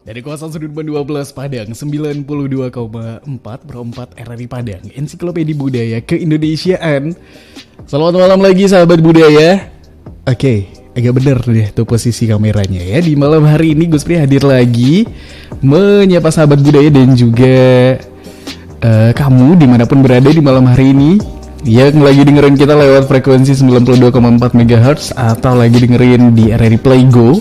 Dari kawasan Sudirman 12 Padang 92,4 berempat RRI Padang, Ensiklopedia Budaya Keindonesiaan. Selamat malam lagi sahabat budaya. Oke, agak bener deh tuh posisi kameranya ya. Di malam hari ini Gus Pri hadir lagi menyapa sahabat budaya dan juga kamu dimanapun berada di malam hari ini yang lagi dengerin kita lewat frekuensi 92,4 MHz atau lagi dengerin di RRI Playgo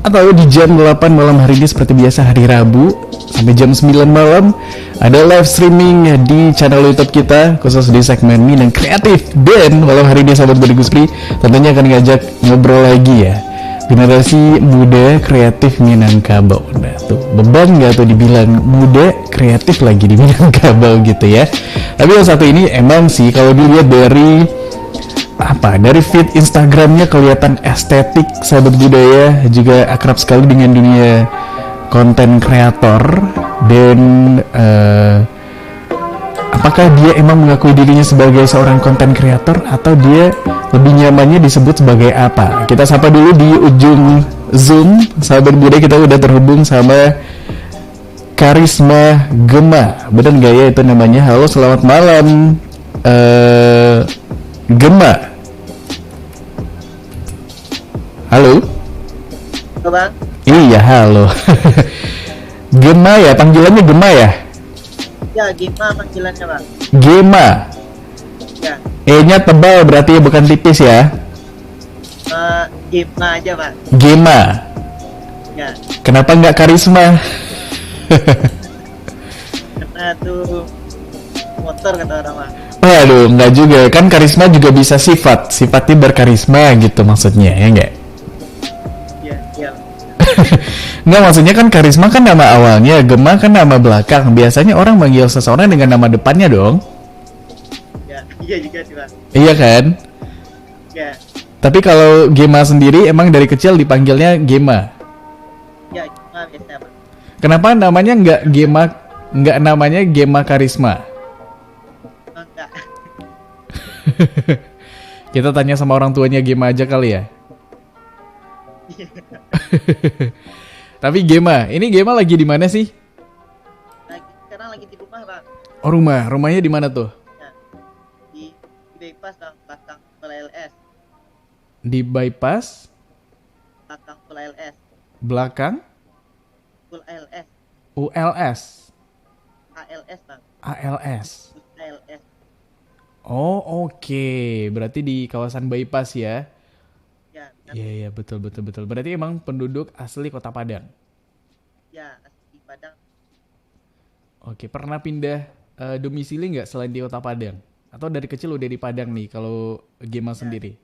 atau di jam 8 malam hari ini seperti biasa hari Rabu sampai jam 9 malam ada live streaming di channel YouTube kita khusus di segmen Minang Kreatif. Dan malam hari ini sahabat Budaya Gus Pri tentunya akan ngajak ngobrol lagi ya generasi muda kreatif Minangkabau. Nah tuh beban gak tuh dibilang muda kreatif lagi di Minangkabau gitu ya. Tapi yang satu ini emang sih kalau dilihat dari dari feed Instagramnya kelihatan estetik sahabat budaya, juga akrab sekali dengan dunia konten kreator. Dan apakah dia emang mengakui dirinya sebagai seorang konten kreator atau dia lebih nyamannya disebut sebagai apa? Kita sapa dulu di ujung Zoom sahabat budaya, kita udah terhubung sama Karisma Gema. Bener gak ya itu namanya? Halo, selamat malam Gema. Halo. Halo Bang. Iya halo. Gema ya, panggilannya Gema ya? Ya, Gema panggilannya Bang. Gema. Ya. E-nya tebal berarti ya, bukan tipis ya? Gema aja Bang. Gema. Ya. Kenapa nggak Karisma? Karena tuh motor kata orang Bang. Waduh, nggak juga. Kan karisma juga bisa sifatnya berkarisma gitu maksudnya, ya nggak? Iya, iya. Nggak, maksudnya kan karisma kan nama awalnya, Gema kan nama belakang. Biasanya orang manggil seseorang dengan nama depannya dong. Ya, iya juga sih Bang. Iya kan? Ya. Tapi kalau Gema sendiri emang dari kecil dipanggilnya Gema. Ya, Gema biasa Bang. Kenapa namanya nggak namanya Gema Karisma? Enggak. Kita tanya sama orang tuanya Gema aja kali ya. Tapi ini Gema lagi di mana sih? Sekarang lagi di rumah Bang. Oh, rumahnya di mana tuh? Ya. Di bypass Bang, belakang LS. Di bypass Belakang LS. belakang LS. ULS. ALS Bang. ALS. ALS. Oh oke. Berarti di kawasan bypass ya. Ya. Iya betul. Berarti emang penduduk asli Kota Padang. Ya, asli Padang. Oke, pernah pindah domisili nggak selain di Kota Padang? Atau dari kecil udah di Padang nih kalau Gema sendiri?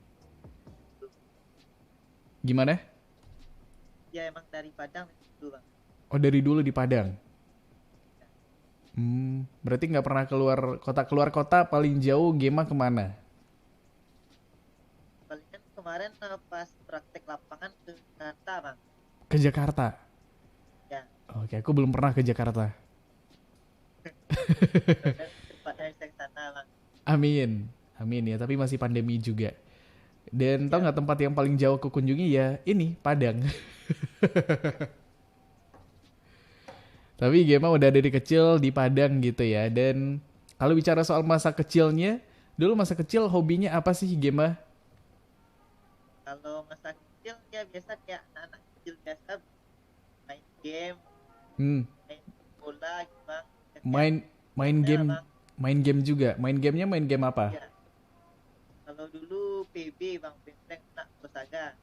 Gimana? Ya, emang dari Padang itu Bang. Oh, dari dulu di Padang. Berarti nggak pernah keluar kota paling jauh Gema kemana? Palingan kemarin pas praktek lapangan ke Jakarta Bang. Ke Jakarta? Ya. Oke, aku belum pernah ke Jakarta. Tempatnya bisa ke sana Bang. Amin ya, tapi masih pandemi juga. Dan tau nggak tempat yang paling jauh aku kunjungi ya ini, Padang. Tapi Gema udah dari kecil di Padang gitu ya. Dan kalau bicara soal masa kecilnya, dulu masa kecil hobinya apa sih Gema? Kalau masa kecil ya biasa kayak anak kecil biasa main game, main bola gitu Bang. Main game, Bang. main game juga. Main gamenya main game apa? Ya. Kalau dulu PB Bang, Benteng nak Saga.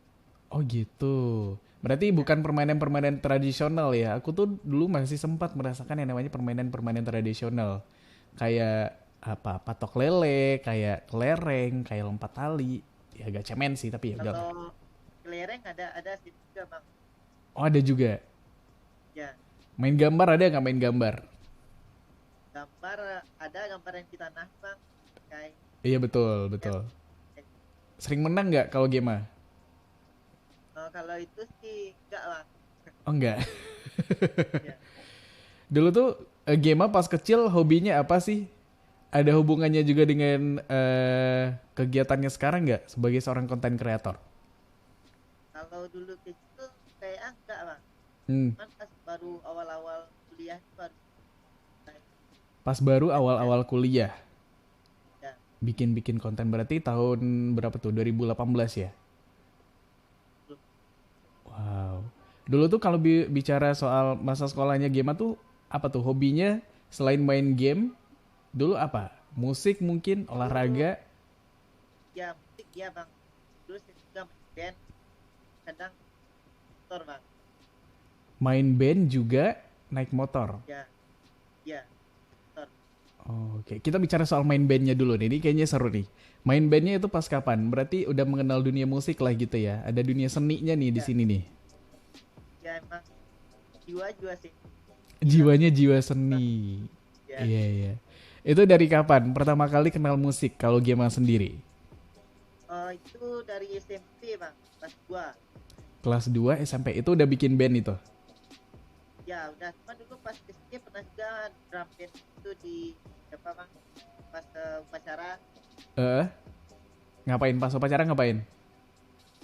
Oh gitu. Berarti bukan permainan-permainan tradisional ya. Aku tuh dulu masih sempat merasakan yang namanya permainan-permainan tradisional. Kayak patok lele, kayak kelereng, kayak lompat tali. Ya agak cemen sih tapi ya udah. Kalau kelereng ada sih juga Bang. Oh ada juga. Ya. Main gambar ada nggak main gambar? Gambar ada gambar yang kita nah Bang. Kayak Iya betul. Sering menang nggak kalau game? kalau itu sih enggak Bang. Oh enggak. Ya. Dulu tuh game pas kecil hobinya apa sih? Ada hubungannya juga dengan kegiatannya sekarang nggak sebagai seorang konten kreator? Kalau dulu kecil kayak enggak Bang. Hmm. Cuman pas baru awal-awal kuliah itu baru naik. Pas baru awal-awal kuliah Ya, bikin-bikin konten, berarti tahun berapa tuh? 2018 ya? belum. Wow. Dulu tuh kalau bicara soal masa sekolahnya Gema tuh apa tuh hobinya selain main game? Dulu apa? Musik mungkin, Dulu olahraga, ya musik ya bang. Dulu saya juga main band, kadang motor bang. main band juga, naik motor. Ya, ya motor. Oh, oke, kita bicara soal main bandnya dulu nih. Ini kayaknya seru nih. Main bandnya itu pas kapan? Berarti udah mengenal dunia musik lah gitu ya. Ada dunia seninya nih di Ya, sini nih. ya emang jiwa juga sih. Jiwa Jiwanya jiwa bang. seni. Ya, Iya, iya. Itu dari kapan? Pertama kali kenal musik kalau Gema sendiri? itu dari SMP bang, kelas 2. Kelas 2 SMP itu udah bikin band itu? Ya udah, cuma dulu pas SD pernah juga drum band itu di apa bang, pas upacara Eh, ngapain pas upacara ngapain?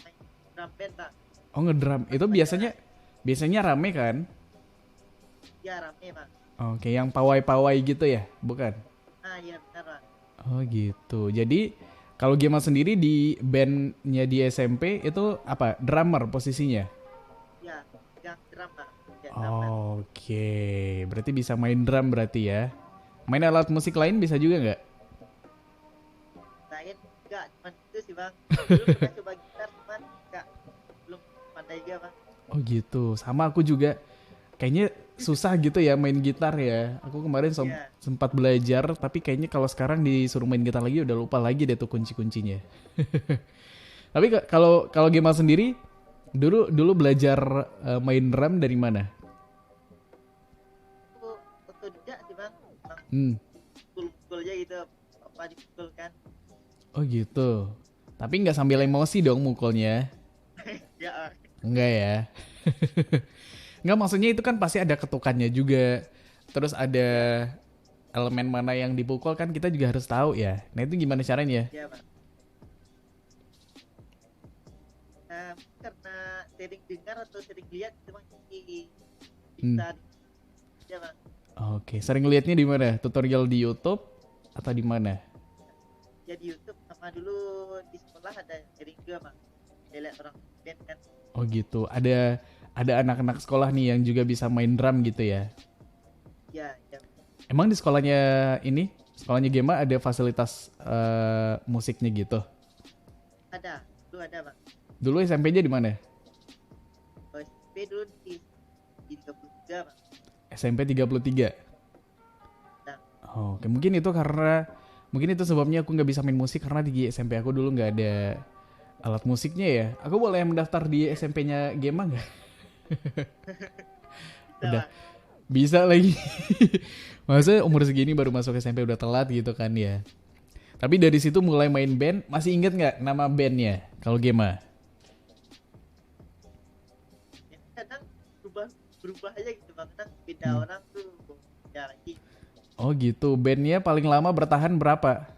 main drum band bang, Oh, ngedrum. pas Itu upacara. biasanya rame kan? Ya rame bang. Oke, yang pawai-pawai gitu ya? Bukan? Ah iya benar bang. Oh gitu. Jadi kalau Gema sendiri di bandnya di SMP itu apa? Drummer posisinya? Ya yang drum bang, ya drummer. Oke, berarti bisa main drum berarti ya. Main alat musik lain bisa juga nggak? Lain enggak, cuman itu sih bang. Dulu pernah coba gitar, cuman enggak, belum pandai juga bang. Oh gitu. Sama aku juga. Kayaknya susah gitu ya main gitar ya. Aku kemarin Ya, sempat belajar, tapi kayaknya kalau sekarang disuruh main gitar lagi udah lupa lagi deh tuh kunci-kuncinya. Tapi kalau kalau Gema sendiri dulu dulu belajar main drum dari mana? itu otodidak sih bang. Bang Hmm. pukul-pukul aja gitu, apa dipukul kan. Oh gitu. Tapi nggak sambil Ya, emosi dong mukulnya. ya bang. Enggak ya. Nggak, maksudnya itu kan pasti ada ketukannya juga. Terus ada Ya, elemen mana yang dipukul kan kita juga harus tahu ya. Nah itu gimana caranya? ya bang. Karena sering dengar atau sering lihat itu bang, jadi Hmm. bisa ya bang. Oke, sering lihatnya di mana? Tutorial di YouTube atau di mana? Ya di YouTube sama dulu di sekolah ada sering juga bang. Saya lihat orang band kan. Oh gitu. Ada anak-anak sekolah nih yang juga bisa main drum gitu ya. Ya, ya Emang di sekolahnya ini, sekolahnya Gema ada fasilitas musiknya gitu. ada, dulu ada bang. Dulu SMP-nya di mana? Kalau SMP dulu di 33 bang. SMP 33. Nah, Oh, oke, mungkin itu sebabnya aku nggak bisa main musik karena di SMP aku dulu nggak ada alat musiknya ya. Aku boleh mendaftar di SMP-nya Gema nggak? bisa Udah bang. bisa lagi. Masa umur segini baru masuk SMP udah telat gitu kan ya. Tapi dari situ mulai main band, masih inget nggak nama bandnya kalau Gema? Ya, kadang berubah berubah aja gitu bang. Kadang beda Hmm. orang tuh ya lagi. Oh gitu, bandnya paling lama bertahan berapa?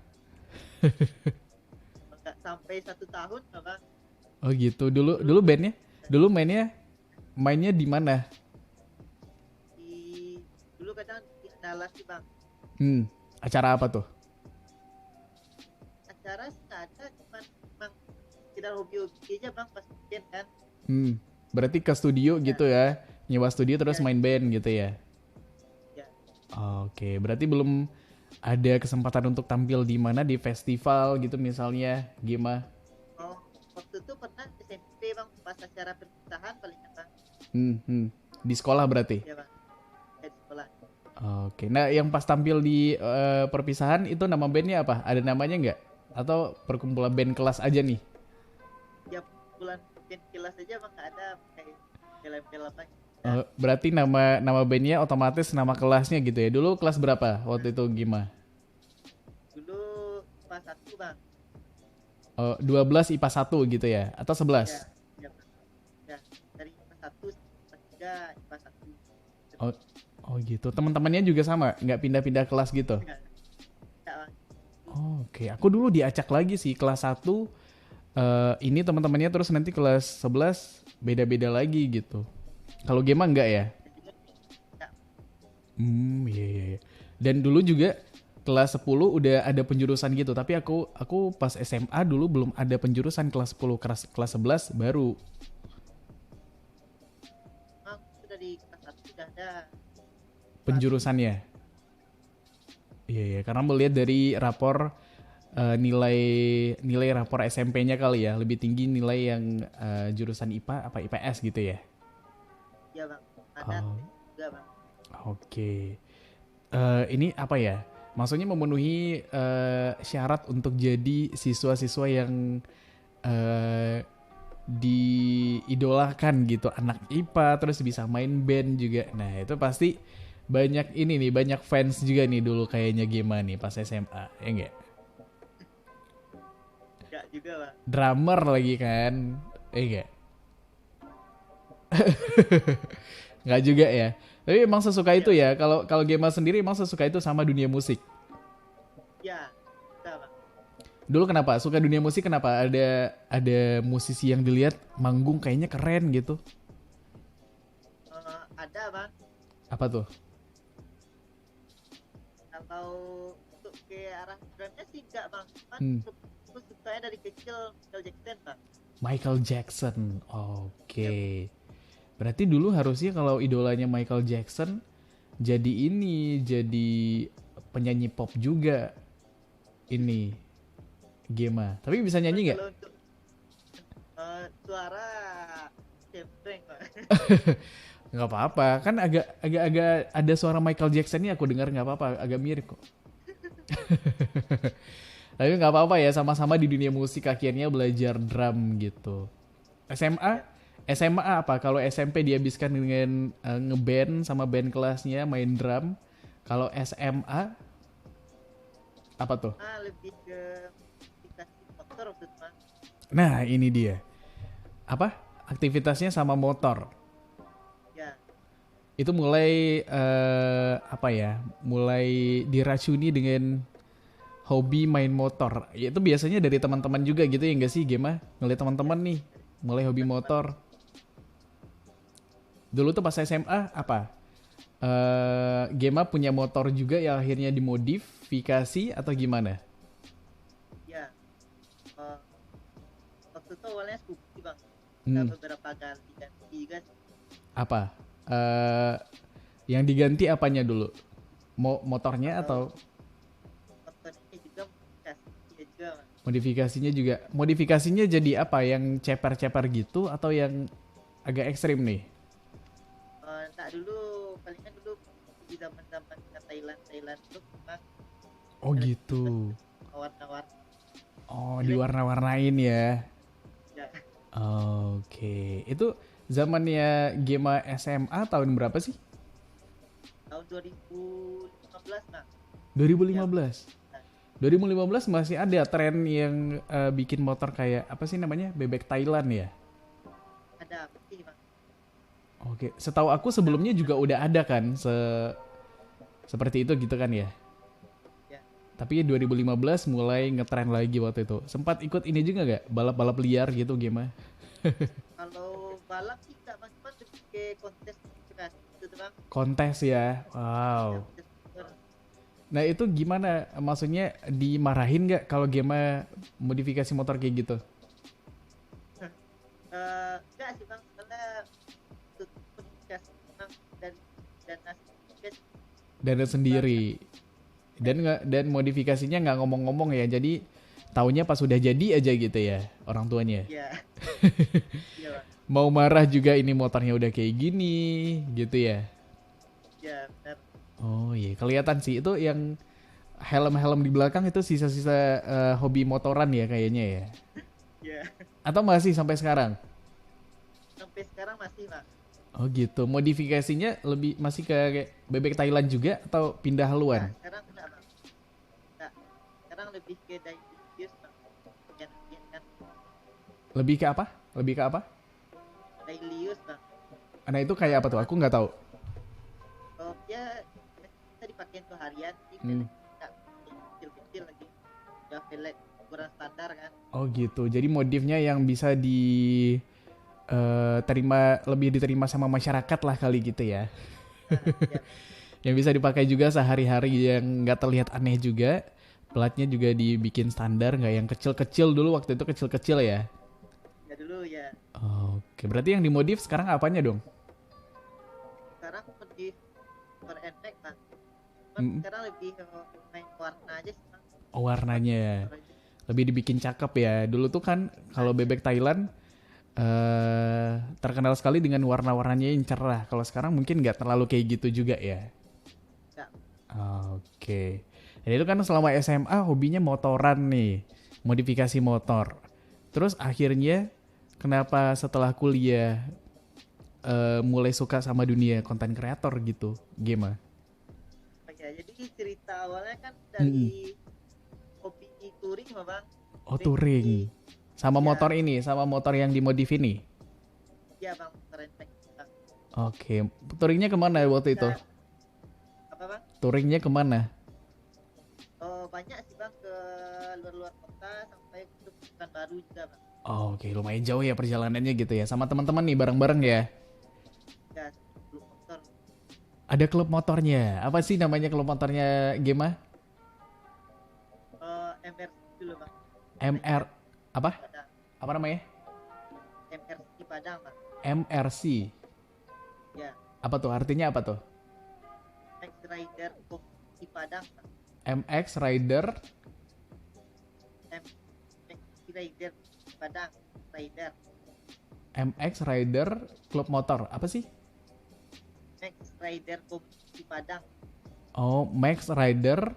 Nggak sampai 1 tahun lah, bang. Oh gitu, dulu Dulu dulu bandnya, dulu mainnya di mana? di dulu kadang di Andalas sih bang. Hmm, acara apa tuh? Acara sih nggak ada, cuman bang kita hobi-hobi aja bang pas weekend kan. Hmm, berarti ke studio Ya, gitu ya, nyewa studio terus ya, main band gitu ya? ya. Oke, berarti belum ada kesempatan untuk tampil di mana di festival gitu misalnya, Gema? Oh, waktu itu pernah SMP bang pas acara perpisahan paling bang. Di sekolah berarti? Ya bang, ya, di sekolah. Oke, nah yang pas tampil di perpisahan itu nama bandnya apa? Ada namanya nggak? Atau perkumpulan band kelas aja nih? Ya bulan weekend kelas aja bang nggak ada kayak film-film apa. Ya, Berarti nama bandnya otomatis nama kelasnya gitu ya. Dulu kelas berapa waktu itu gimana? dulu pas 1 bang. 12 IPA 1 gitu ya? Atau Ya, 11? ya bang. Ya, dari pas 1 sampai pas 3 pas 1. Oh, oh gitu. Teman-temannya juga sama? Nggak pindah-pindah kelas gitu? Enggak, enggak bang. Oke, aku dulu diacak lagi sih kelas 1 ini teman-temannya terus nanti kelas 11 beda-beda lagi gitu. Kalau Gema enggak ya? Dan juga Iya, iya, iya. Dan dulu juga kelas 10 udah ada penjurusan gitu, tapi aku pas SMA dulu belum ada penjurusan kelas 10, kelas 11 baru Memang sudah di kelas satu sudah ada kelas. penjurusannya. Iya, iya, karena melihat dari rapor nilai nilai rapor SMP-nya kali ya, lebih tinggi nilai yang jurusan IPA apa IPS gitu ya. Ya bang, ada Oh, tes juga bang. oke. Ini apa ya? Maksudnya memenuhi syarat untuk jadi siswa-siswa yang eh, diidolakan gitu, anak IPA terus bisa main band juga. Nah itu pasti banyak ini nih, banyak fans juga nih dulu kayaknya Gema nih pas SMA, ya enggak? Enggak juga bang. Drummer lagi kan, ya enggak? Nggak juga ya. Tapi emang sesuka Iya itu bang. ya. Kalau kalau Gema sendiri emang sesuka itu sama dunia musik. Ya, enggak bang. Dulu kenapa suka dunia musik? Kenapa ada musisi yang dilihat manggung kayaknya keren gitu? Ada bang. Apa tuh? Kalau untuk ke arah drumnya sih enggak bang. Cuman Hmm, aku sukanya dari kecil Michael Jackson bang. Michael Jackson. Oke. Iya bang. Berarti dulu harusnya kalau idolanya Michael Jackson jadi ini, jadi penyanyi pop juga ini Gema. Tapi bisa Cuman nyanyi nggak? kalau untuk suara cempreng bang. Nggak apa-apa. Kan agak ada suara Michael Jackson nih aku dengar nggak apa-apa. Agak mirip kok. Tapi nggak apa-apa ya. Sama-sama di dunia musik akhirnya belajar drum gitu. SMA? Ya. SMA apa? Kalau SMP dihabiskan dengan ngeband sama band kelasnya main drum. Kalau SMA apa tuh? Lebih ke aplikasi motor waktu itu bang. Nah ini dia. Apa? Aktivitasnya sama motor. Ya. Itu mulai apa ya? Mulai diracuni dengan hobi main motor. Ya, itu biasanya dari teman-teman juga gitu ya enggak sih Gema? Ngeliat Ya, teman-teman nih mulai hobi teman-teman. motor. Dulu tuh pas SMA apa? Gema punya motor juga yang akhirnya dimodifikasi atau gimana? Ya. eh, Waktu itu awalnya Scoopy bang. Kita Hmm, beberapa kali ganti juga sih. apa? Eh yang diganti apanya dulu? Motornya Kalau atau motornya juga modifikasi ya juga bang. modifikasinya juga? Modifikasinya jadi apa? Yang ceper-ceper gitu atau yang agak ekstrim nih? Nah dulu palingan dulu di zaman-zaman Thailand Thailand itu memang Oh ada gitu. warna-warni. Oh, Jelek diwarna-warnain ya. ya. Oke, itu zamannya Gema SMA tahun berapa sih? Tahun 2015 bang. Ya 2015. nah, 2015 masih ada tren yang bikin motor kayak apa sih namanya? Bebek Thailand ya. ada apa sih bang? Oke, setahu aku sebelumnya juga udah ada kan seperti itu gitu kan ya. Ya Tapi 2015 mulai ngetren lagi waktu itu. Sempat ikut ini juga nggak? Balap-balap liar gitu Gema? kalau balap sih nggak bang, cuma lebih ke kontes modifikasi gitu tuh bang. Kontes ya. Ya Wow. kontes motor. Nah itu gimana? Maksudnya dimarahin nggak kalau Gema modifikasi motor kayak gitu? Enggak sih bang, karena untuk modifikasi memang dari dan asli juga sih. Dan Bang. sendiri. Dan modifikasinya nggak ngomong-ngomong ya. Jadi taunya pas sudah jadi aja gitu ya orang tuanya. Ya iya bang. Mau marah juga ini motornya udah kayak gini gitu ya. Ya benar. Oh iya, kelihatan sih itu yang helm-helm di belakang itu sisa-sisa hobi motoran ya kayaknya ya. Ya Atau masih sampai sekarang? sampai sekarang masih bang. Oh gitu. Modifikasinya lebih masih ke kayak bebek Thailand juga atau pindah Enggak, haluan? sekarang enggak bang. Enggak. Sekarang lebih ke daily use bang. Yang kan Lebih ke apa? Lebih ke apa? daily use bang. Nah itu kayak apa tuh? Aku nggak tahu. Kalau dia bisa dipakai untuk harian, jadi Hmm. enggak kecil-kecil lagi. Udah velg ukuran standar kan. Oh gitu. Jadi modifnya yang bisa terima lebih diterima sama masyarakat lah kali gitu ya. Nah, ya, yang bisa dipakai juga sehari-hari, yang nggak terlihat aneh juga. Platnya juga dibikin standar, nggak yang kecil-kecil dulu, waktu itu kecil-kecil ya. Ya dulu ya. Oke, berarti yang dimodif sekarang apanya dong? Sekarang di Super NMAX bang. Cuman Mm, sekarang lebih main warna aja sih bang. oh, warnanya Motor aja. lebih dibikin cakep ya. Dulu tuh kan kalau bebek Thailand terkenal sekali dengan warna-warnanya yang cerah. Kalau sekarang mungkin nggak terlalu kayak gitu juga ya. Enggak. Oke. Dan itu kan selama SMA hobinya motoran nih, modifikasi motor. Terus akhirnya kenapa setelah kuliah mulai suka sama dunia konten kreator gitu, game? Oh, ya, jadi cerita awalnya kan Mm-mm. dari hobi touring mah bang. Oh, Touring di touring. Sama ya, motor ini, sama motor yang dimodif ini. ya bang Super NMAX bang. Oke, touringnya kemana waktu itu? Kita apa bang? Touringnya kemana? Oh, banyak sih bang ke luar-luar kota sampai ke Pekanbaru juga bang. Oh, oke, lumayan jauh ya perjalanannya gitu ya. Sama teman-teman nih bareng-bareng ya. Ya 10 motor. Ada klub motornya. Apa sih namanya klub motornya Gema? MRC dulu bang. MR Ranger apa? Padang. Apa namanya? MRC Padang bang. MRC. Ya, Apa tuh? Artinya apa tuh? Max Rider di Padang bang. MX Rider. Max Rider Padang. Rider. MX Rider klub motor. Apa sih? Max Rider di Padang. Oh, Max Rider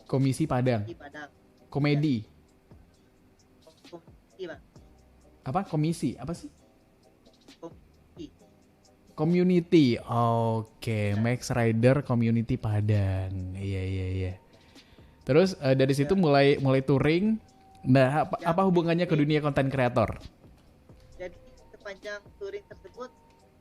Komisi Padang. Di Padang. Ya, Komedi. komisi bang. Apa? Komisi. Apa sih? Komisi. Community. Oke, Ya, Max Rider Community Padang. Iya, iya, iya. Terus dari situ ya, mulai mulai touring. Nah, ya, apa hubungannya ke touring. dunia konten kreator? Jadi sepanjang touring tersebut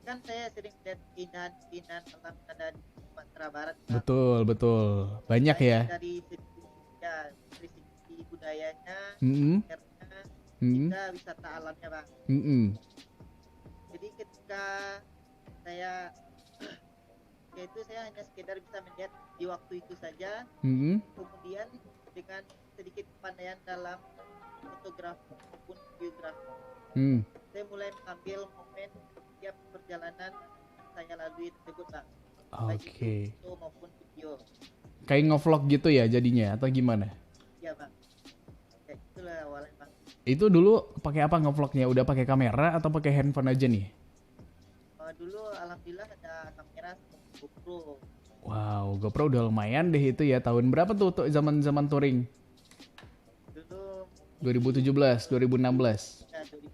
kan saya sering lihat keindahan-keindahan alam yang ada di Sumatera Barat bang. Betul, betul. Banyak Baik ya. dari segi ya dari segi budayanya, Mm-mm, kulturnya, mm-mm, juga wisata alamnya bang. mm-mm. Jadi ketika saya yaitu saya hanya sekedar bisa melihat di waktu itu saja, Mm-mm. kemudian dengan sedikit kepandaian dalam fotografi maupun videografi, Hmm. saya mulai mengambil momen setiap perjalanan yang saya lalui tersebut bang, baik itu Oke. foto maupun video. Kayak ngevlog gitu ya jadinya atau gimana? Ya bang, ya itulah awalnya bang. Itu dulu pakai apa ngevlognya? Udah pakai kamera atau pakai handphone aja nih? Dulu alhamdulillah ada kamera GoPro. Wow, GoPro udah lumayan deh itu ya. Tahun berapa tuh zaman-zaman touring? Dulu 2017, 2016. ya 2010.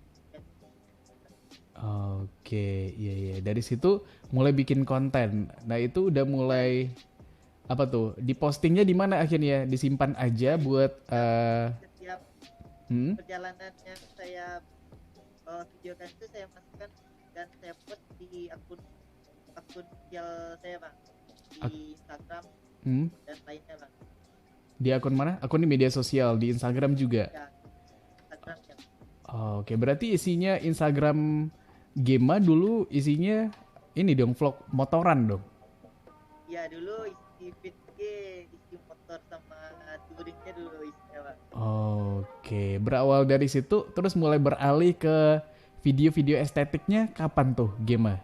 Oke, iya iya. Dari situ mulai bikin konten. Nah, itu udah mulai apa tuh? Dipostingnya di mana akhirnya? Disimpan aja buat Setiap hmm? perjalanan yang saya videokan itu saya masukkan dan saya post di akun akun sosial saya bang, di Instagram Hmm? dan lainnya bang. Di akun mana? Akun di media sosial, di Instagram juga. Ya Instagram ya. Oke, berarti isinya Instagram Gema dulu isinya ini dong vlog motoran dong. Ya dulu isi feed isi motor sama touringnya dulu isinya bang. Oke, berawal dari situ terus mulai beralih ke video-video estetiknya kapan tuh Gema?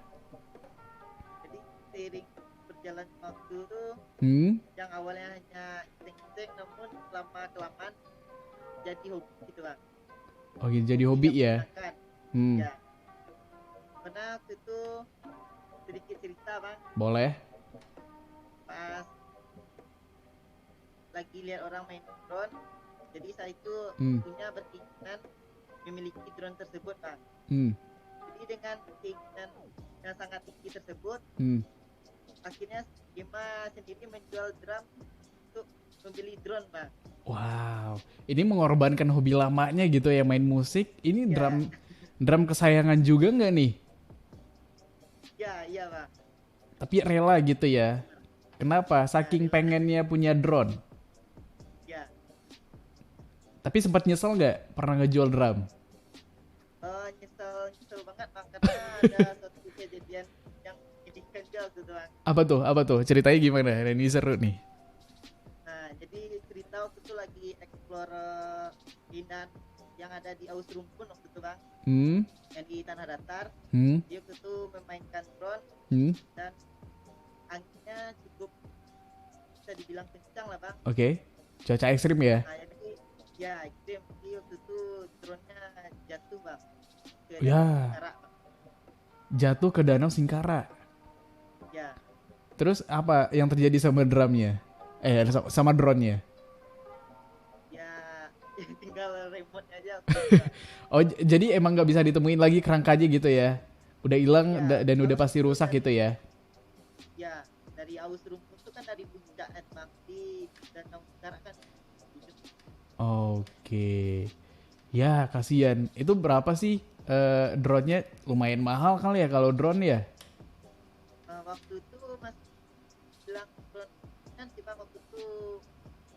Jadi seiring berjalan waktu tuh Hmm? yang awalnya hanya iseng-iseng namun lama kelamaan jadi hobi gitu bang. Oke, jadi hobi Yang ya. menyenangkan. Hmm, Ya, pernah waktu itu sedikit cerita bang, boleh. pas lagi lihat orang main drone, jadi saya itu Hmm, punya berkeinginan memiliki drone tersebut bang. hmm, Jadi dengan keinginan yang sangat tinggi tersebut, hmm. akhirnya Gema sendiri menjual drum untuk membeli drone bang. Wow, ini mengorbankan hobi lamanya gitu ya main musik. Ini Ya, drum drum kesayangan juga nggak nih? ya, iya bang. Tapi rela gitu ya. Kenapa? Ya, Saking rela. pengennya punya drone. Ya, Tapi sempat nyesel nggak pernah ngejual drum? nyesel banget bang karena ada suatu kejadian yang menyedihkan juga waktu itu bang. Apa tuh? Ceritanya gimana? Ini seru nih. Nah jadi cerita waktu itu lagi explore keindahan yang ada di Aus Rumpun waktu itu bang, Hmm, yang di tanah datar. hmm, Dia waktu itu memainkan drone hmm. dan anginnya cukup bisa dibilang kencang lah bang. Oke. Cuaca ekstrim ya? Nah jadi ya ekstrim. Jadi waktu itu drone-nya jatuh bang ke Ya. darat bang. Jatuh ke Danau Singkara. Ya Terus apa yang terjadi sama drumnya? Sama drone-nya? ya tinggal remote aja waktu itu, Bang. Oh, jadi emang nggak bisa ditemuin lagi kerangkanya gitu ya? Udah hilang Ya, dan udah soalnya pasti rusak gitu ya? ya dari Aus Rumpun itu kan dari puncak bang, di Danau Singkara kan ujung. Oke. Ya, kasihan. Itu berapa sih drone-nya? Lumayan mahal kali ya kalau drone ya? Waktu itu mas bilang drone kan sih bang, waktu itu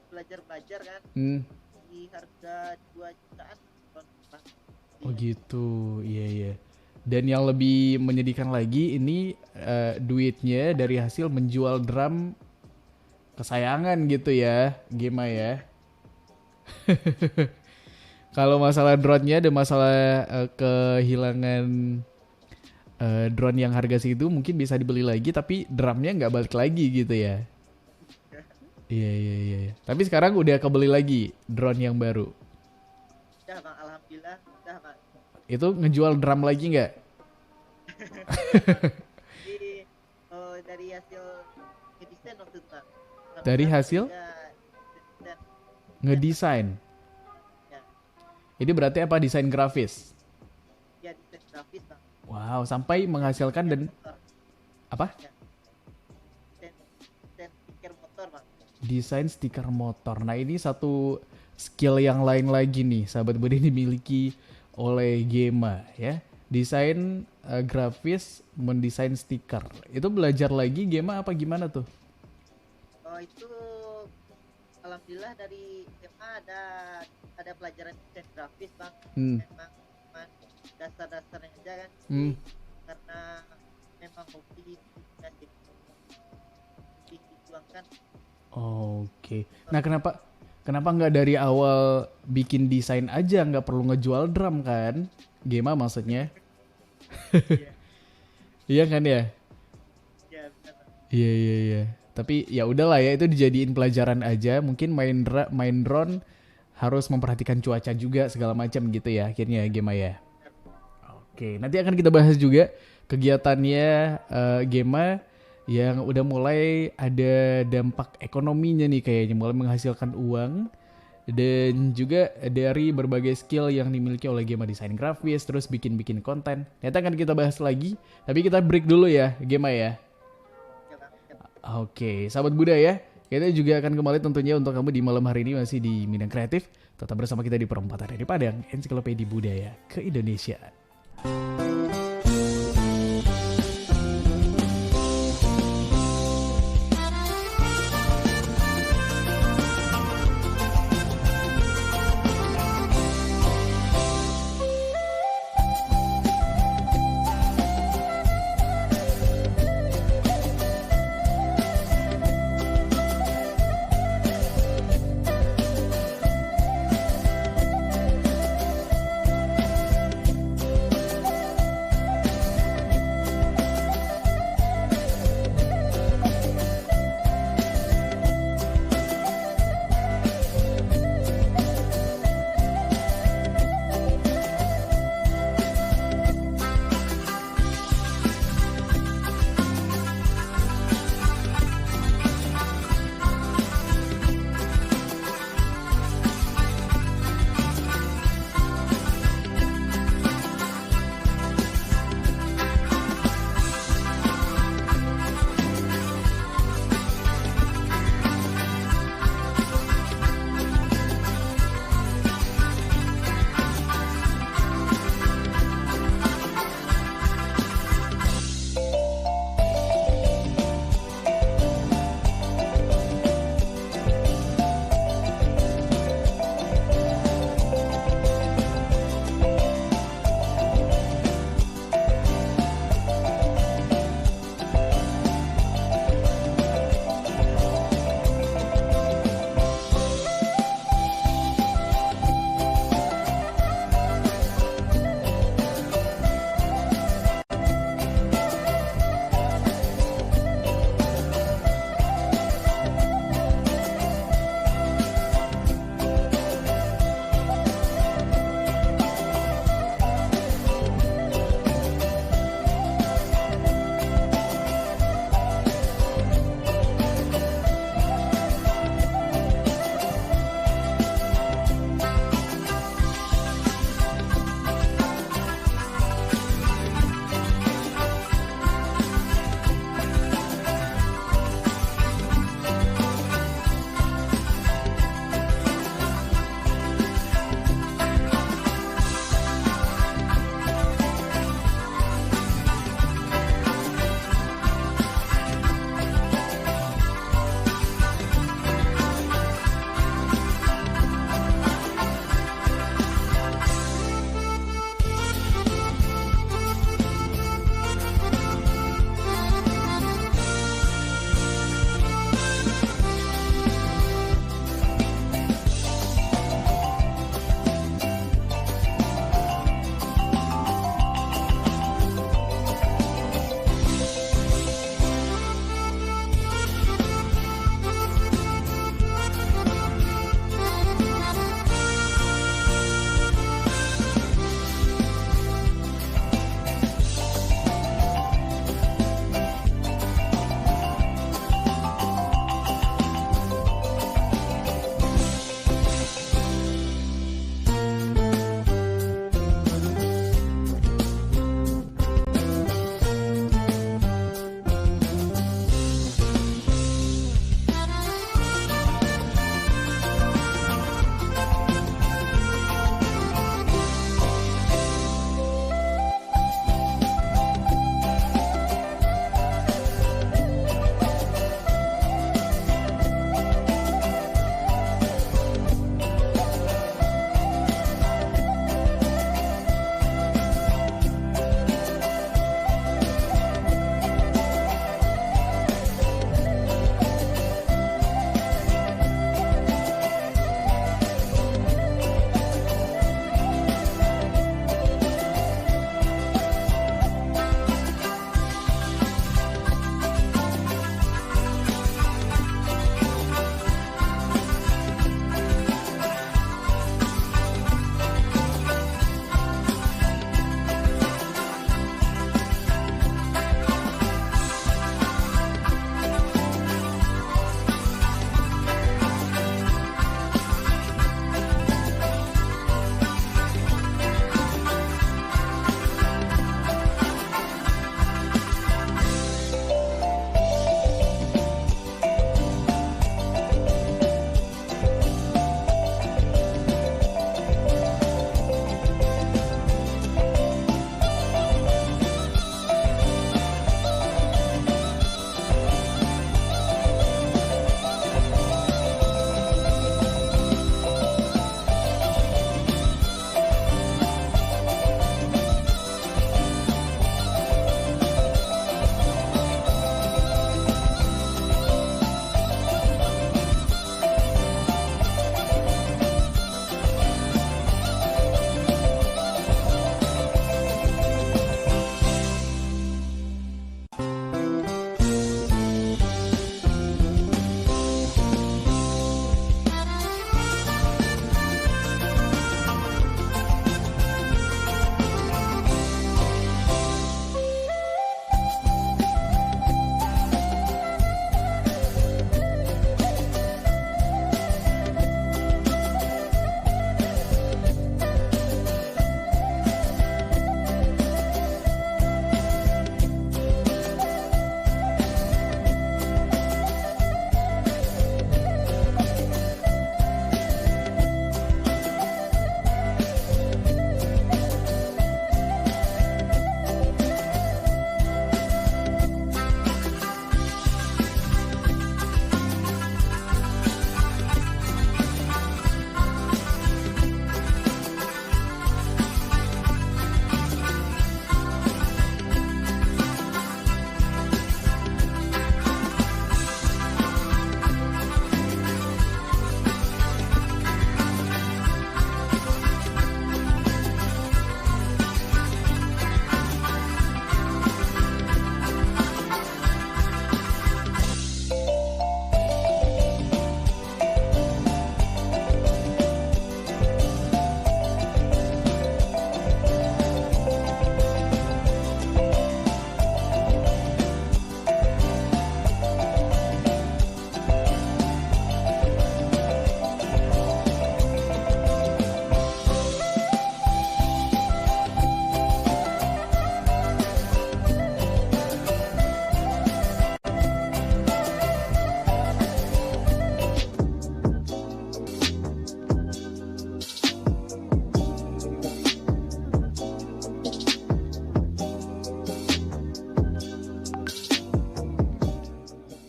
belajar kan Hmm. di harga 2 jutaan drone bang. Oh Iya. gitu. Iya, iya. Dan yang lebih menyedihkan lagi ini duitnya dari hasil menjual drum kesayangan gitu ya, Gema ya. Kalau masalah drone-nya ada masalah kehilangan drone yang harga segitu mungkin bisa dibeli lagi tapi drumnya nggak balik lagi gitu ya. Iya, iya, iya, iya. Tapi sekarang udah kebeli lagi drone yang baru. Udah bang, alhamdulillah udah bang. Itu ngejual drum lagi nggak? Jadi dari hasil ngedesain waktu itu bang. Dari hasil desain ngedesain. ya, Ini berarti apa, desain grafis? ya desain grafis bang. Wow, sampai menghasilkan dan Motor. apa? Ya. Desain stiker motor bang. Desain stiker motor. Nah, ini satu skill yang lain lagi nih, sahabat Budi, dimiliki oleh Gema ya. Desain grafis, mendesain stiker. Itu belajar lagi Gema apa gimana tuh? Oh itu alhamdulillah dari SMA ada pelajaran desain grafis bang. Hmm. Memang cuma dasar-dasarnya aja kan. Hmm. Karena memang hobi dan dituangkan. Oke. Nah, kenapa nggak dari awal bikin desain aja, nggak perlu ngejual drum kan? Gema maksudnya. Iya, Iya kan ya? ya benar bang. Iya, iya, iya. Tapi ya udahlah ya, itu dijadiin pelajaran aja. Mungkin main drone harus memperhatikan cuaca juga segala macam gitu ya akhirnya ya, Gema ya. Oke, nanti akan kita bahas juga kegiatannya Gema yang udah mulai ada dampak ekonominya nih, kayaknya mulai menghasilkan uang. Dan juga dari berbagai skill yang dimiliki oleh Gema, desain grafis, terus bikin konten. Nanti akan kita bahas lagi, tapi kita break dulu ya Gema ya. Ya bang. Ya, bang. Oke, sahabat budaya, kita juga akan kembali tentunya untuk kamu di malam hari ini masih di Minang Kreatif. Tetap bersama kita di Perempatan dari Padang, Ensiklopedia Budaya Keindonesiaan.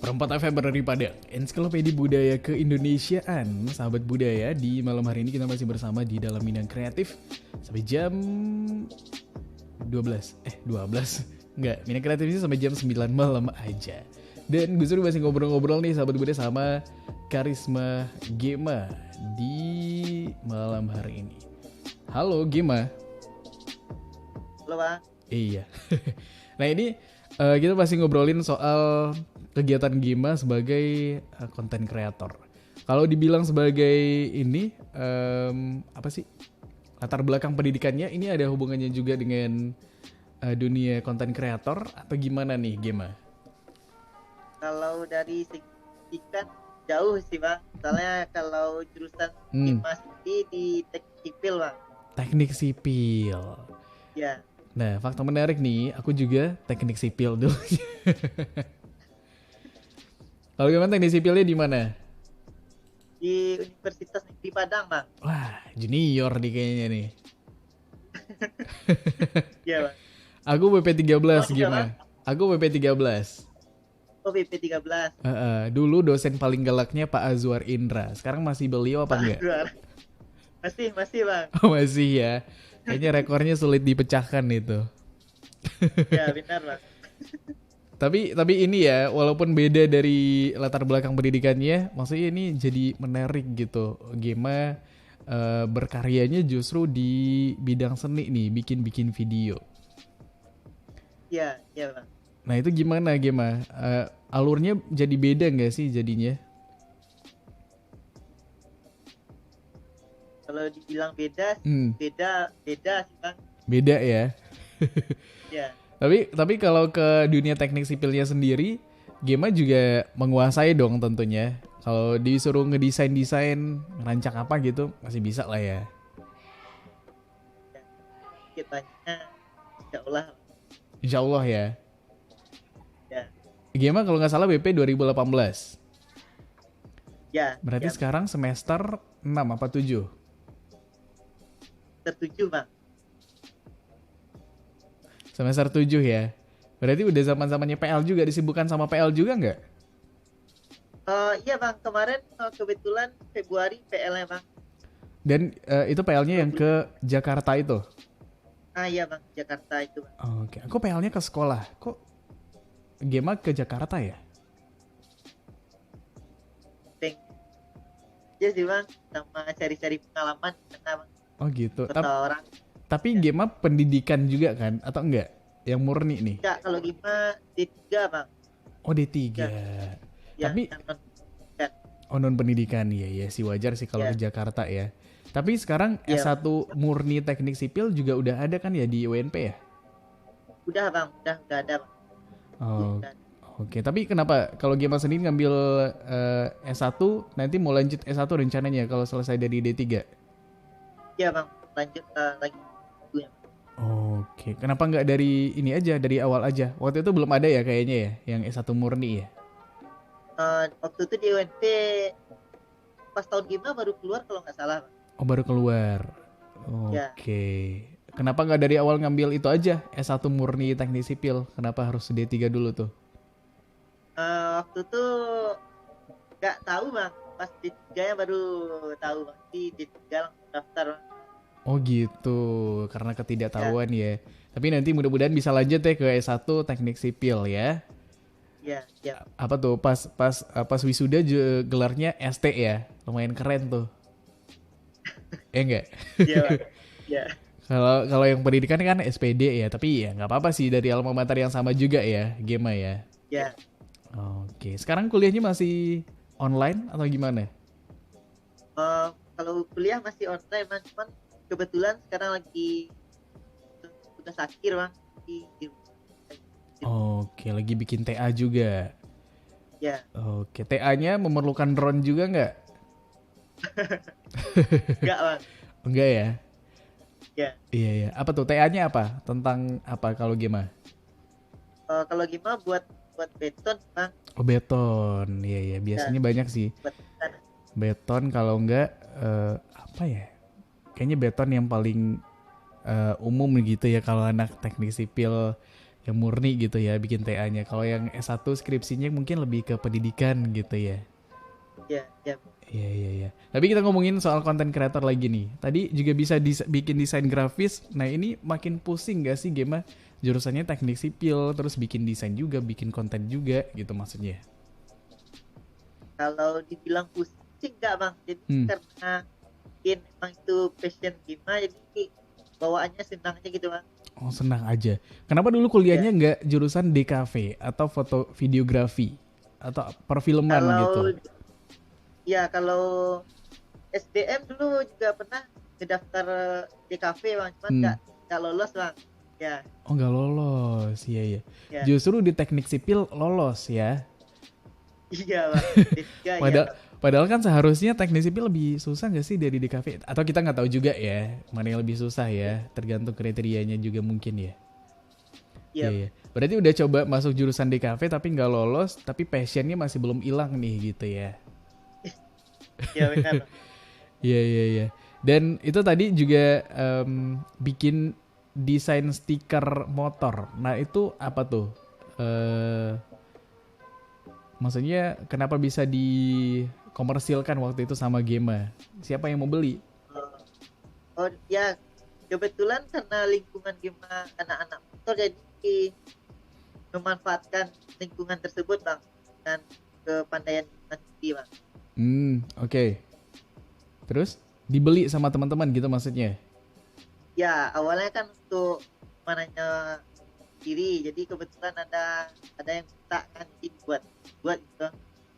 Perempat Februari Padang, Ensiklopedia Budaya Keindonesiaan. Sahabat budaya, di malam hari ini kita masih bersama di dalam bidang kreatif sampai jam 12. 12. Enggak, bidang kreatif ini sampai jam 9 malam aja. Dan gue suruh masih ngobrol-ngobrol nih sahabat budaya sama Karisma Gema di malam hari ini. Halo Gema. Halo Bang. Iya. Nah ini kita masih ngobrolin soal kegiatan Gema sebagai konten kreator. Kalau dibilang sebagai ini apa sih latar belakang pendidikannya, ini ada hubungannya juga dengan dunia konten kreator atau gimana nih Gema? Kalau dari segi pendidikan jauh sih Bang. Soalnya kalau jurusan Gema sendiri di teknik sipil Bang. Teknik sipil. Ya. Nah, fakta menarik nih, aku juga teknik sipil dulu. Kalau gimana teknik sipilnya di mana? Di Universitas Negeri Padang, Bang. Wah, junior nih kayaknya nih. Iya, Bang. Aku BP13 gimana? Aku BP13. Oh, BP13. Dulu dosen paling galaknya Pak Azwar Indra. Sekarang masih beliau apa enggak? Masih, Bang. Oh, masih ya. Kayaknya rekornya sulit dipecahkan itu. Ya, benar, Bang. Tapi ini ya, walaupun beda dari latar belakang pendidikannya, maksudnya ini jadi menarik gitu. Gema berkaryanya justru di bidang seni nih, bikin video. Iya, Bang. Nah itu gimana Gema? Alurnya jadi beda nggak sih jadinya? Kalau dibilang beda sih Bang. Beda ya. Ya. Tapi kalau ke dunia teknik sipilnya sendiri, Gema juga menguasai dong tentunya. Kalau disuruh ngedesain, ngerancang apa gitu, masih bisa lah ya. Kitanya Insya Allah. Insya Allah ya. Ya. Gema kalau nggak salah BP 2018. Ya. Berarti sekarang semester 6 apa 7? Tertuju Bang. Semester 7 ya. Berarti udah zaman-zamannya PL juga, disibukkan sama PL juga nggak? Iya Bang, kemarin kebetulan Februari PL-nya Bang. Dan itu PL-nya yang ke Jakarta itu? Iya Bang, Jakarta itu Bang. Oke, aku PL-nya ke sekolah. Kok Gema ke Jakarta ya? Iya sih Bang, sama cari-cari pengalaman karena Bang. Oh gitu. Orang. Tapi Gema pendidikan juga kan? Atau enggak? Yang murni nih? Enggak, kalau Gema D3 Bang. Oh D3. Ya, tapi non pendidikan ya sih, wajar sih kalau ke Jakarta ya. Tapi sekarang S1 murni teknik sipil juga udah ada kan ya di UNP ya? Udah Bang, udah ada Bang. Oke, tapi kenapa kalau Gema sendiri ngambil S1 nanti mau lanjut S1 rencananya kalau selesai dari D3? Iya Bang, lanjut lagi. Oke, kenapa nggak dari ini aja, dari awal aja? Waktu itu belum ada ya kayaknya ya, yang S1 murni ya? Waktu itu di UNP pas tahun Gema baru keluar kalau nggak salah. Oh baru keluar. Oke. Kenapa nggak dari awal ngambil itu aja, S1 murni teknik sipil? Kenapa harus D3 dulu tuh? Waktu itu nggak tahu Bang, pas D3-nya baru tahu Bang. Di D3 langsung daftar Bang. Oh gitu, karena ketidaktahuan ya. Tapi nanti mudah-mudahan bisa lanjut ya ke S1 teknik sipil ya. Iya. Apa tuh pas wisuda gelarnya ST ya, lumayan keren tuh. Enggak? Iya Bang. Iya. Kalau yang pendidikan kan SPD ya, tapi ya nggak apa-apa sih dari alma mater yang sama juga ya, Gema ya. Iya. Oke, sekarang kuliahnya masih online atau gimana? Kalau kuliah masih online Bang, cuman kebetulan sekarang lagi tugas akhir Bang di Oke, lagi bikin TA juga. Ya. Oke, TA-nya memerlukan drone juga nggak? Enggak Bang. Enggak ya? Ya. Iya. Apa tuh TA-nya apa? Tentang apa kalau Gema? Kalau Gema buat beton Bang. Oh beton, iya biasanya banyak sih. Beton kalau enggak apa ya? Kayaknya beton yang paling umum gitu ya kalau anak teknik sipil yang murni gitu ya bikin TA-nya. Kalau yang S1 skripsinya mungkin lebih ke pendidikan gitu ya. Ya, ya. Iya iya iya. Tapi kita ngomongin soal konten kreator lagi nih. Tadi juga bisa bikin desain grafis. Nah ini makin pusing gak sih Gema? Jurusannya teknik sipil, terus bikin desain juga, bikin konten juga gitu maksudnya. Kalau dibilang pusing nggak bang, jadi Hmm. karena mungkin emang itu passion gimana, jadi bawaannya senang aja gitu bang. Oh senang aja. Kenapa dulu Ya, kuliahnya nggak jurusan DKV atau foto videografi atau perfilman gitu? kalau kalau SDM dulu juga pernah ngedaftar di kafe bang, cuman Hmm. nggak lolos bang. Ya, Oh nggak lolos, iya iya. ya, Justru di teknik sipil lolos ya. iya bang. D3 ya Padahal, bang. padahal kan seharusnya teknik sipil lebih susah nggak sih dari DKV? Atau kita nggak tahu juga ya, mana yang lebih susah Ya, ya, tergantung kriterianya juga mungkin ya. Iya iya iya. bang. Berarti udah coba masuk jurusan DKV tapi nggak lolos, tapi passionnya masih belum hilang nih gitu ya. Ya benar bang. Iya iya iya. Dan itu tadi juga bikin desain stiker motor. Nah itu apa tuh? Maksudnya kenapa bisa dikomersilkan waktu itu sama Gema? Siapa yang mau beli? Oh, oh ya, kebetulan karena lingkungan gimana anak-anak motor, jadi memanfaatkan lingkungan tersebut bang, dan kepandaian kita sendiri bang. Oke. Terus dibeli sama teman-teman gitu maksudnya? Ya awalnya kan untuk mananya diri, jadi kebetulan ada yang minta kan, jadi buat buat gitu,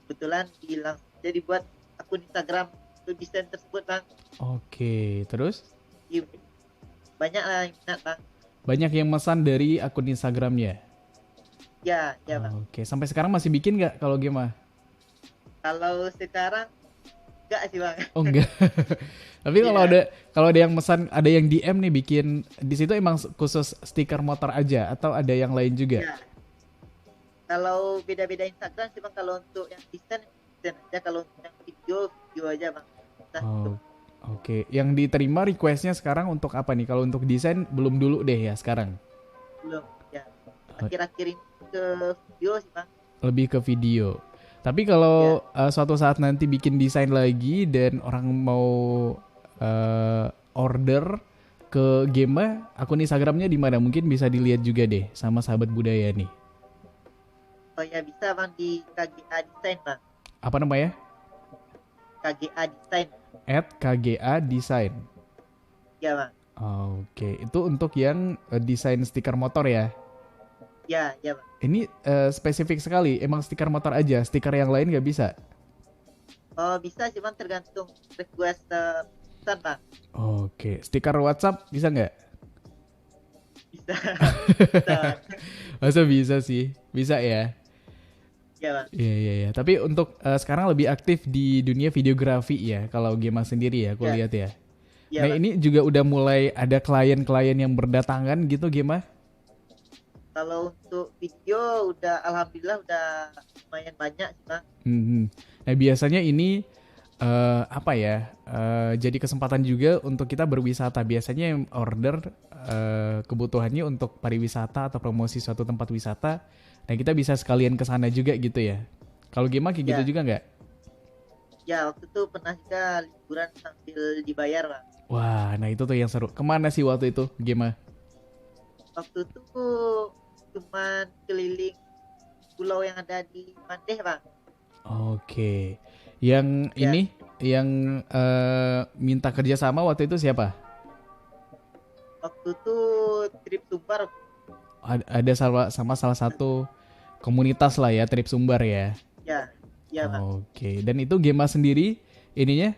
kebetulan bilang jadi buat akun Instagram untuk desain tersebut bang. Oke. Terus Jadi, banyak lah yang minat bang. banyak yang pesan dari akun Instagramnya. Ya, ya bang. Oke. Sampai sekarang masih bikin nggak kalau Gema? Kalau sekarang enggak sih bang. Oh enggak. Tapi Ya, kalau ada yang pesan, ada yang DM nih bikin di situ emang khusus stiker motor aja atau ada yang lain juga? ya, kalau beda-beda Instagram sih bang, kalau untuk yang desain desain aja, kalau untuk yang video video aja bang. Nah itu Oh, oke. Yang diterima requestnya sekarang untuk apa nih? Kalau untuk desain belum dulu deh ya sekarang. belum. Ya, Oh, akhir-akhir ini ke video sih bang. lebih ke video. Tapi Ya, kalau suatu saat nanti bikin desain lagi dan orang mau order ke Gema, akun Instagramnya di mana? Mungkin bisa dilihat juga deh sama sahabat budaya nih. oh ya bisa bang, di KGA Design bang. Apa namanya? KGA Design. @KGA Design. Ya bang. Oke, itu untuk yang desain stiker motor ya. Ya, ya bang. Ini spesifik sekali, emang stiker motor aja, stiker yang lain nggak bisa. Oh bisa sih bang, tergantung request pesan bang. Oke, stiker WhatsApp bisa nggak? Bisa. Bisa bang. Masa bisa sih, bisa ya. Ya bang. Iya iya iya. Tapi untuk sekarang lebih aktif di dunia videografi ya, kalau Gema sendiri ya, aku Ya, lihat ya. ya Nah bang. ini juga udah mulai ada klien-klien yang berdatangan gitu Gema? Kalau untuk video udah alhamdulillah udah lumayan banyak sih bang. Mhm. Nah biasanya ini apa ya? Jadi kesempatan juga untuk kita berwisata. Biasanya yang order kebutuhannya untuk pariwisata atau promosi suatu tempat wisata. Nah kita bisa sekalian ke sana juga gitu ya. Kalau Gema kayak Ya, gitu juga nggak? ya waktu itu pernah juga liburan sambil dibayar bang. Wah, nah itu tuh yang seru. Kemana sih waktu itu Gema? Waktu itu cuman keliling pulau yang ada di Mandeh bang. Oke. Yang Ya, ini, yang minta kerjasama waktu itu siapa? waktu itu trip Sumbar. Ada sama salah satu komunitas lah ya, Trip Sumbar ya. Ya, ya bang. Oke, dan itu Gema sendiri ininya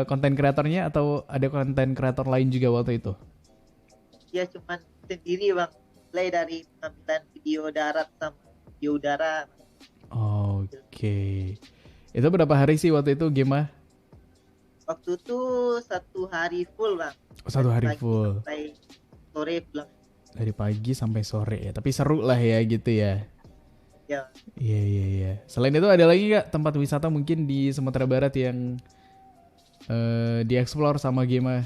konten kreatornya atau ada konten kreator lain juga waktu itu? Ya cuman sendiri bang. Mulai dari pengambilan video darat sama video udara. Oke. Itu berapa hari sih waktu itu Gema? Waktu itu 1 hari full bang. Oh, satu Dari hari pagi full. sampai sore pulang. Dari pagi sampai sore ya. Tapi seru lah ya gitu ya. Ya, Iya iya iya. Selain itu ada lagi nggak tempat wisata mungkin di Sumatera Barat yang dieksplor sama Gema?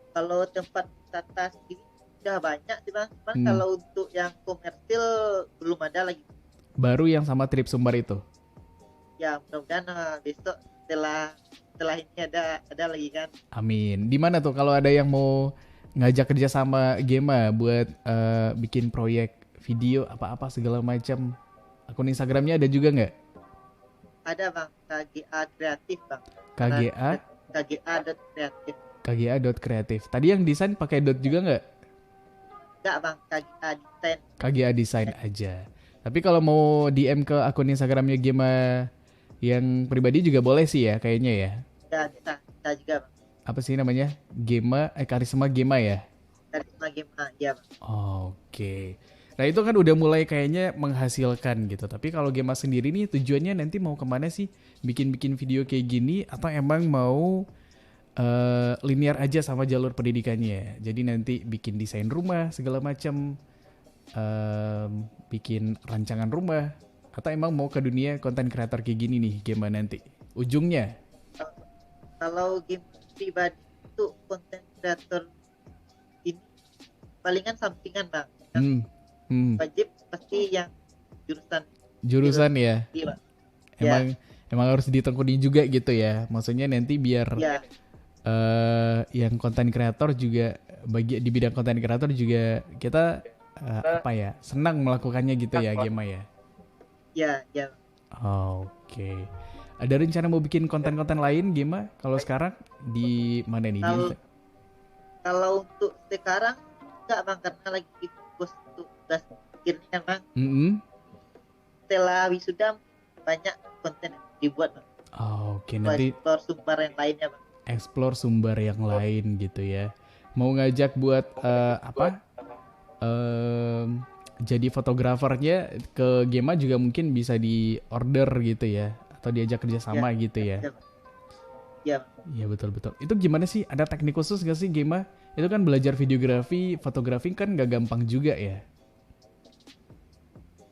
kalau tempat wisata sendiri udah banyak sih bang. Cuman Hmm, kalau untuk yang komersil belum ada lagi. baru yang sama Trip Sumbar itu. Ya mudah-mudahan besok setelah setelah ini ada lagi kan. Amin. Di mana tuh kalau ada yang mau ngajak kerja sama Gema buat bikin proyek video apa-apa segala macam. Akun Instagramnya ada juga nggak? Ada bang, KGA kreatif bang. Karena KGA KGA kreatif. KGA.kreatif. Tadi yang desain pakai dot juga nggak? Enggak bang, KGA desain. KGA desain aja. Tapi kalau mau DM ke akun Instagramnya Gema yang pribadi juga boleh sih ya kayaknya ya. Ya bisa juga bang. Apa sih namanya? Gema Karisma Gema ya? Dari game ya bang. Oke. Nah itu kan udah mulai kayaknya menghasilkan gitu. Tapi kalau Gema sendiri nih tujuannya nanti mau kemana sih? Bikin-bikin video kayak gini atau emang mau linear aja sama jalur pendidikannya? Jadi nanti bikin desain rumah segala macam, bikin rancangan rumah, atau emang mau ke dunia konten kreator kayak gini nih Gema nanti? Ujungnya? Kalau game pribadi itu konten kreator ini palingan sampingan bang. Yang Hmm, hmm. wajib pasti yang jurusan Jurusan ya? ini bang. Emang harus ditekuni juga gitu ya. Maksudnya nanti biar Ya, yang konten kreator juga bagi di bidang konten kreator juga kita apa ya senang melakukannya gitu ya Gema ya. ya. Oke. Ada rencana mau bikin konten-konten lain Gema? Kalau sekarang di mana nih? Kalau untuk sekarang enggak bang, karena lagi fokus untuk tugas akhirnya bang. Mm-mm. Setelah wisuda banyak konten yang dibuat bang. Oke, nanti Explore sumber yang lainnya bang. explore sumber yang lain gitu ya. Mau ngajak buat apa? Jadi fotografernya ke Gema juga mungkin bisa di order gitu ya, atau diajak kerjasama gitu ya. Ya, bang. Ya bang. Iya betul-betul. Itu gimana sih? Ada teknik khusus gak sih Gema? Itu kan belajar videografi, fotografi kan gak gampang juga ya.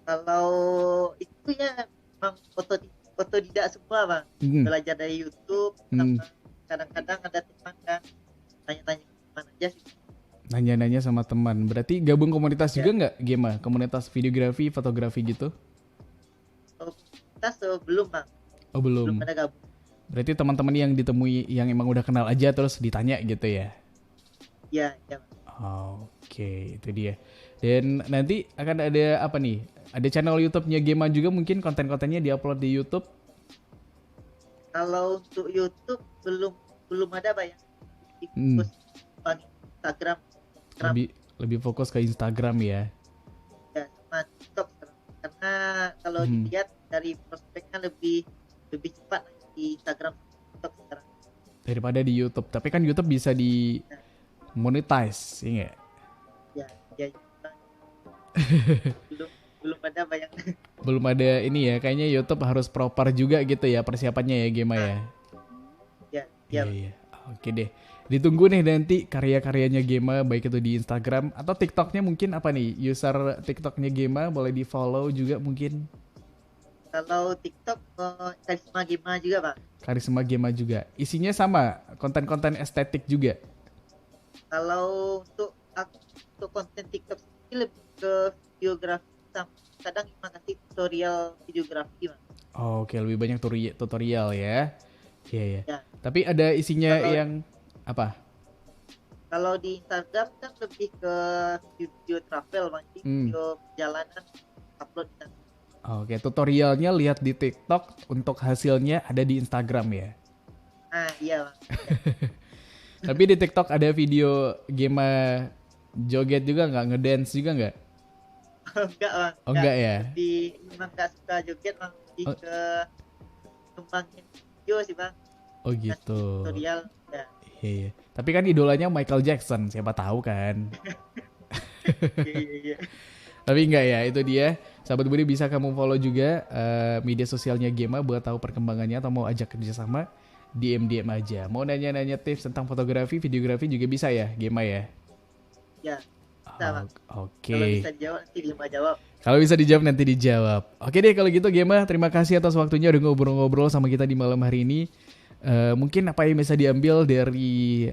Kalau itu ya bang otodidak semua bang. Hmm, Belajar dari YouTube hmm. sama kadang-kadang ada teman kan tanya-tanya mana aja sih. Nanya-nanya sama teman. Berarti gabung komunitas Ya. juga nggak Gema? Komunitas videografi, fotografi gitu? Oh, kita sebelum bang, Oh belum belum. ada gabung. Berarti teman-teman yang ditemui yang emang udah kenal aja terus ditanya gitu ya? Ya bang. Oke, itu dia. Dan nanti akan ada apa nih? Ada channel YouTube-nya Gema juga mungkin konten-kontennya diupload di YouTube. Kalau untuk YouTube belum ada bang, yang Hmm, fokus bang Instagram lebih fokus ke Instagram ya. ya sama TikTok sekarang. Karena kalau Hmm. dilihat dari prospeknya lebih cepat di Instagram sama TikTok sekarang. Daripada di YouTube. Tapi kan YouTube bisa di monetize, ya nggak? Ya belum belum ada bang yang Belum ada ini ya, kayaknya YouTube harus proper juga gitu ya persiapannya ya Gema ya. ya Iya iya. Oke deh. Ditunggu nih nanti karya-karyanya Gema baik itu di Instagram atau TikToknya mungkin apa nih? User TikToknya Gema boleh di follow juga mungkin. Kalau TikTok Karisma Gema juga bang. Karisma Gema juga. Isinya sama, konten-konten estetik juga. Kalau untuk konten TikTok ini lebih ke videografi sama kadang Gema kasih tutorial videografi bang. Oke, lebih banyak tutorial ya. Iya ya. Ya. Tapi ada isinya Kalau- yang apa? Kalau di Instagram kan lebih ke video travel bang, jadi video perjalanan upload di sana. Oke, tutorialnya lihat di TikTok, untuk hasilnya ada di Instagram ya. Iya bang. Tapi di TikTok ada video Gema joget juga nggak? Ngedance juga nggak? Enggak bang. Oh enggak ya? Memang nggak suka joget bang, lebih Oh. ke kembangin video sih bang. Oh Kasih gitu. tutorial ya. Iya, iya. Tapi kan idolanya Michael Jackson, siapa tahu kan. Iya. Tapi enggak ya, itu dia. Sahabat Budi bisa kamu follow juga media sosialnya Gema buat tahu perkembangannya atau mau ajak kerjasama, DM aja. Mau nanya-nanya tips tentang fotografi, videografi juga bisa ya, Gema ya. Ya. Bisa, Bang. Oke. Kalau bisa dijawab nanti Gema jawab. Kalau bisa dijawab nanti dijawab. Oke deh kalau gitu Gema, terima kasih atas waktunya udah ngobrol-ngobrol sama kita di malam hari ini. Mungkin apa yang bisa diambil dari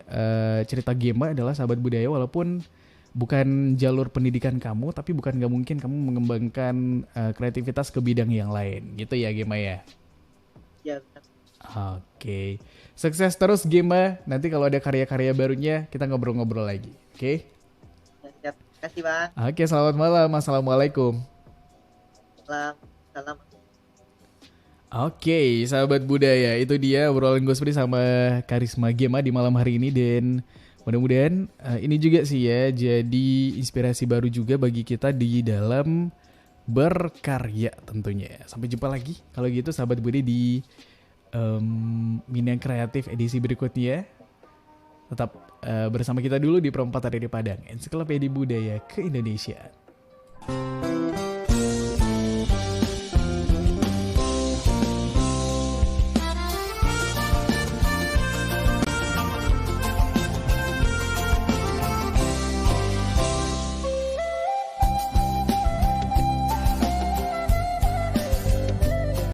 cerita Gema adalah sahabat budaya walaupun bukan jalur pendidikan kamu, tapi bukan nggak mungkin kamu mengembangkan kreativitas ke bidang yang lain, gitu ya Gema ya. Ya benar. Oke, sukses terus Gema. Nanti kalau ada karya-karya barunya kita ngobrol-ngobrol lagi. Oke. Ya, siap. Terima kasih bang. Oke, selamat malam. Assalamualaikum. Salam. Salam. Oke, sahabat budaya, itu dia obrolan gue seperti sama Karisma Gema di malam hari ini, dan mudah-mudahan ini juga sih ya jadi inspirasi baru juga bagi kita di dalam berkarya tentunya. Sampai jumpa lagi kalau gitu sahabat budaya di Mina Kreatif edisi berikutnya. Tetap bersama kita dulu di Perempat Hari di Padang, Ensiklopedia Budaya Keindonesiaan.